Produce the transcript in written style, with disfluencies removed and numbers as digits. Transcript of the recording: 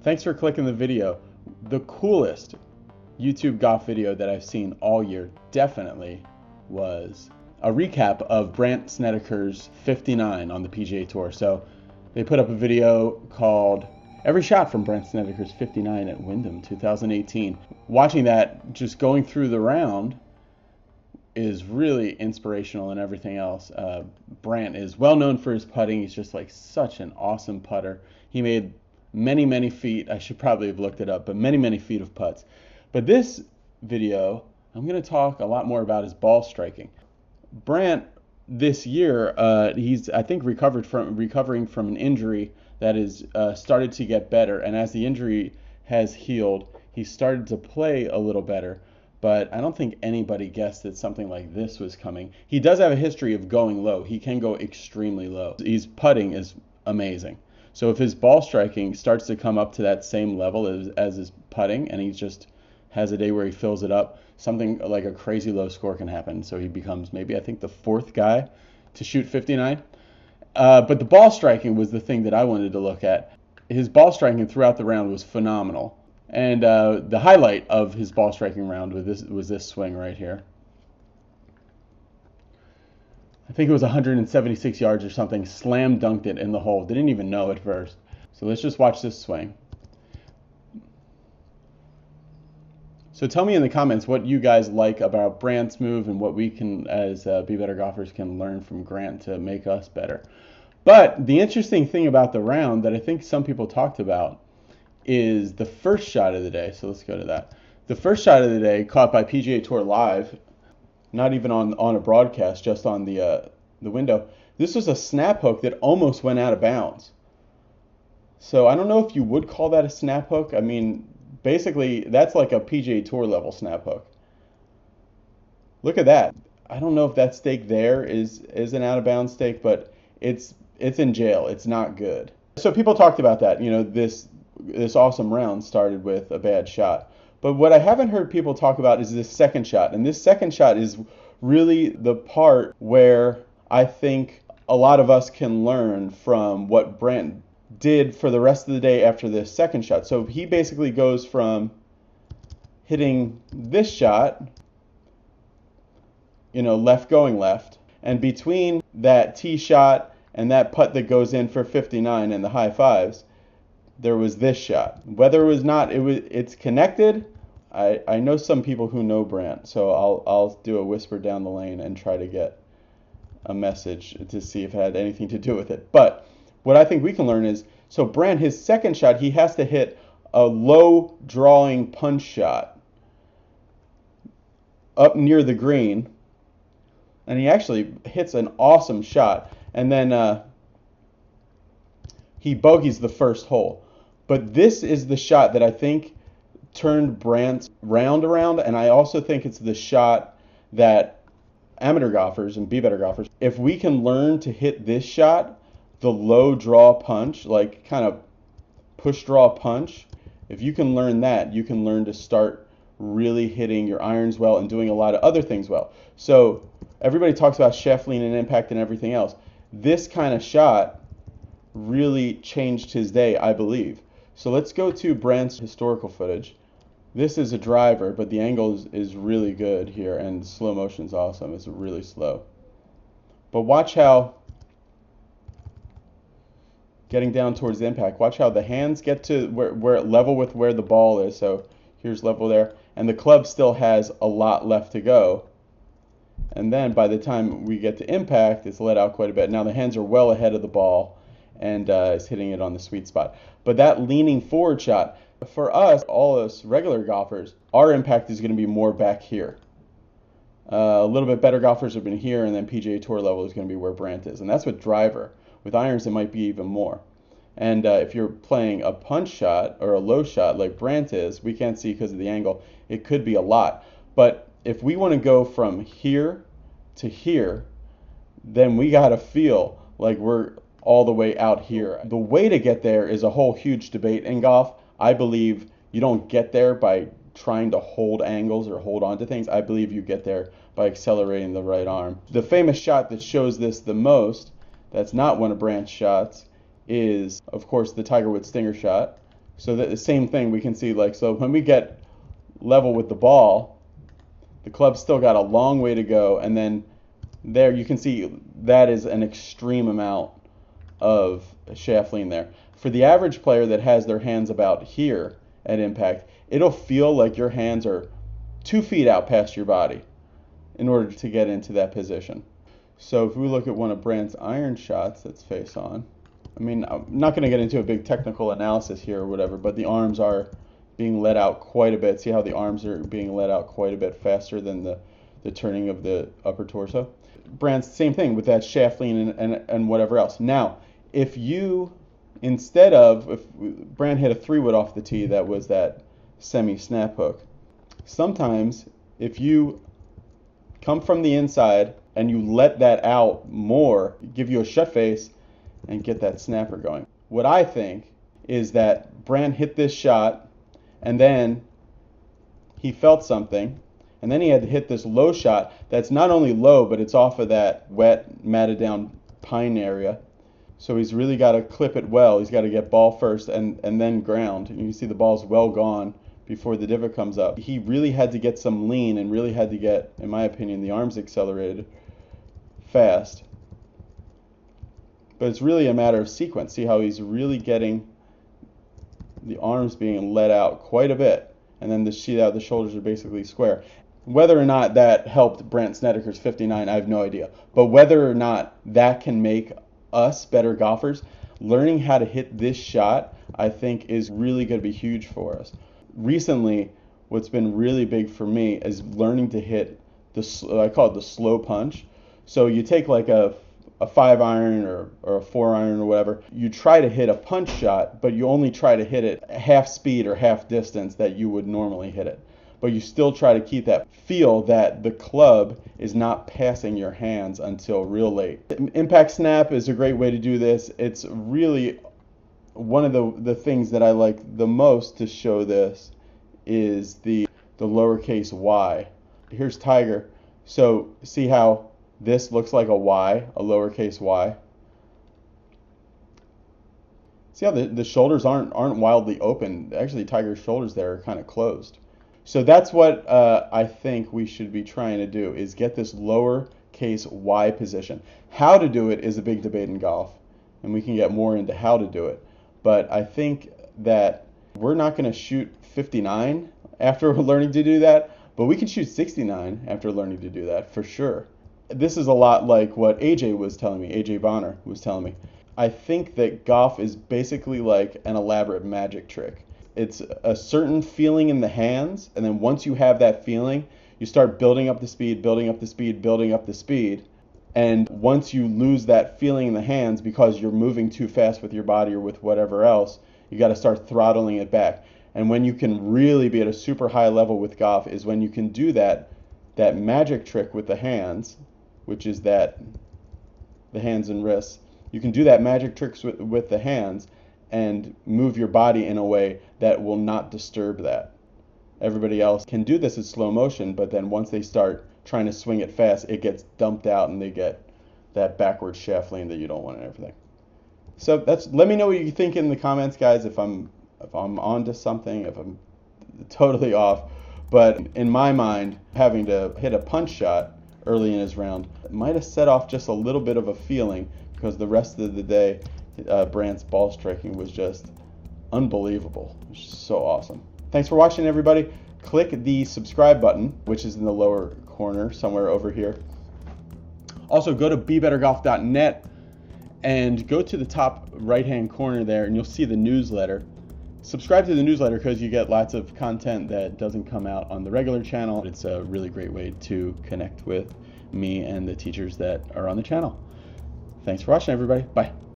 Thanks for clicking the video. The coolest YouTube golf video that I've seen all year definitely was a recap of Brandt Snedeker's 59 on the PGA Tour. So they put up a video called Every Shot from Brandt Snedeker's 59 at Wyndham 2018. Watching that, just going through the round, is really inspirational and everything else. Brandt is well known for his putting. He's just like such an awesome putter. He made many feet. I should probably have looked it up, but many feet of putts. But this video, I'm going to talk a lot more about his ball striking. Brandt this year, he's I think recovering from an injury that is started to get better, and as the injury has healed, he started to play a little better. But I don't think anybody guessed that something like this was coming. He does have a history of going low. He can go extremely low. His putting is amazing. So if his ball striking starts to come up to that same level as his putting, and he just has a day where he fills it up, something like a crazy low score can happen. So he becomes maybe, I think, the fourth guy to shoot 59. But the ball striking was the thing that I wanted to look at. His ball striking throughout the round was phenomenal. And the highlight of his ball striking round was this swing right here. I think it was 176 yards or something. Slam dunked it in the hole. Didn't even know at first. So let's just watch this swing. So tell me in the comments what you guys like about Brandt's move and what we can, as Be Better Golfers, can learn from Grant to make us better. But the interesting thing about the round that I think some people talked about is the first shot of the day. So let's go to that. The first shot of the day, caught by PGA Tour Live, not even on a broadcast, just on the window. This was a snap hook that almost went out of bounds. So I don't know if you would call that a snap hook. I mean, basically that's like a PGA Tour level snap hook. Look at that. I don't know if that stake there is an out of bounds stake, but it's in jail. It's not good. So people talked about that. You know, this awesome round started with a bad shot. But what I haven't heard people talk about is this second shot. And this second shot is really the part where I think a lot of us can learn from what Brandt did for the rest of the day after this second shot. So he basically goes from hitting this shot, you know, left going left, and between that tee shot and that putt that goes in for 59 and the high fives, there was this shot. Whether it was not, it's connected. I know some people who know Brandt, so I'll do a whisper down the lane and try to get a message to see if it had anything to do with it. But what I think we can learn is, so Brandt, his second shot, he has to hit a low drawing punch shot up near the green, and he actually hits an awesome shot, and then he bogeys the first hole. But this is the shot that I think turned Brandt's round around, and I also think it's the shot that amateur golfers and Be Better Golfers, if we can learn to hit this shot, the low draw punch, like kind of push draw punch, if you can learn that, you can learn to start really hitting your irons well and doing a lot of other things well. So everybody talks about shaft lean and impact and everything else. This kind of shot really changed his day, I believe. So let's go to Brandt's historical footage. This is a driver, but the angle is really good here, and slow motion's awesome. It's really slow. But watch how, getting down towards the impact, watch how the hands get to where level with where the ball is. So here's level there, and the club still has a lot left to go. And then by the time we get to impact, it's let out quite a bit. Now the hands are well ahead of the ball, and is hitting it on the sweet spot. But that leaning forward shot, for us, all us regular golfers, our impact is going to be more back here. A little bit better golfers have been here, and then PGA Tour level is going to be where Brandt is. And that's with driver. With irons, it might be even more. And if you're playing a punch shot or a low shot like Brandt is, we can't see because of the angle, it could be a lot. But if we want to go from here to here, then we got to feel like we're all the way out here. The way to get there is a whole huge debate in golf. I believe you don't get there by trying to hold angles or hold on to things. I believe you get there by accelerating the right arm. The famous shot that shows this the most, that's not one of Brandt's shots, is, of course, the Tiger Woods stinger shot. So that the same thing we can see, like, so when we get level with the ball, the club's still got a long way to go, and then there you can see that is an extreme amount of shaft lean there. For the average player that has their hands about here at impact, it'll feel like your hands are 2 feet out past your body in order to get into that position. So if we look at one of Brandt's iron shots that's face on, I mean, I'm not going to get into a big technical analysis here or whatever, but the arms are being let out quite a bit. See how the arms are being let out quite a bit faster than the turning of the upper torso? Brandt's same thing with that shaft lean and whatever else. Now, if you, instead of, if Brandt hit a 3-wood off the tee that was that semi-snap hook, sometimes if you come from the inside and you let that out more, give you a shut face and get that snapper going. What I think is that Brandt hit this shot and then he felt something, and then he had to hit this low shot that's not only low, but it's off of that wet, matted down pine area. So he's really got to clip it well. He's got to get ball first and then ground. And you can see the ball's well gone before the divot comes up. He really had to get some lean and really had to get, in my opinion, the arms accelerated fast. But it's really a matter of sequence. See how he's really getting the arms being let out quite a bit, and then the sheet out, the shoulders are basically square. Whether or not that helped Brandt Snedeker's 59, I have no idea. But whether or not that can make us better golfers, learning how to hit this shot, I think, is really going to be huge for us. Recently, what's been really big for me is learning to hit I call it the slow punch. So you take like a 5-iron or a 4-iron or whatever, you try to hit a punch shot, but you only try to hit it half speed or half distance that you would normally hit it. But you still try to keep that feel that the club is not passing your hands until real late. Impact snap is a great way to do this. It's really one of the things that I like the most to show this is the lowercase y. Here's Tiger. So see how this looks like a Y, a lowercase y. See how the shoulders aren't wildly open. Actually, Tiger's shoulders there are kind of closed. So that's what I think we should be trying to do, is get this lowercase y position. How to do it is a big debate in golf, and we can get more into how to do it. But I think that we're not going to shoot 59 after learning to do that, but we can shoot 69 after learning to do that for sure. This is a lot like what AJ was telling me, AJ Bonner was telling me. I think that golf is basically like an elaborate magic trick. It's a certain feeling in the hands, and then once you have that feeling, you start building up the speed, building up the speed, building up the speed. And once you lose that feeling in the hands because you're moving too fast with your body or with whatever else, you got to start throttling it back. And when you can really be at a super high level with golf is when you can do that magic trick with the hands, which is that the hands and wrists. You can do that magic tricks with the hands and move your body in a way that will not disturb that. Everybody else can do this in slow motion, but then once they start trying to swing it fast, it gets dumped out and they get that backward shaft lean that you don't want and everything. So let me know what you think in the comments, guys, if I'm onto something, if I'm totally off. But in my mind, having to hit a punch shot early in his round might have set off just a little bit of a feeling, because the rest of the day Brandt's ball striking was just unbelievable. It was just so awesome. Thanks for watching, everybody. Click the subscribe button, which is in the lower corner somewhere over here. Also, go to BeBetterGolf.net and go to the top right hand corner there and you'll see the newsletter. Subscribe to the newsletter because you get lots of content that doesn't come out on the regular channel. It's a really great way to connect with me and the teachers that are on the channel. Thanks for watching, everybody. Bye.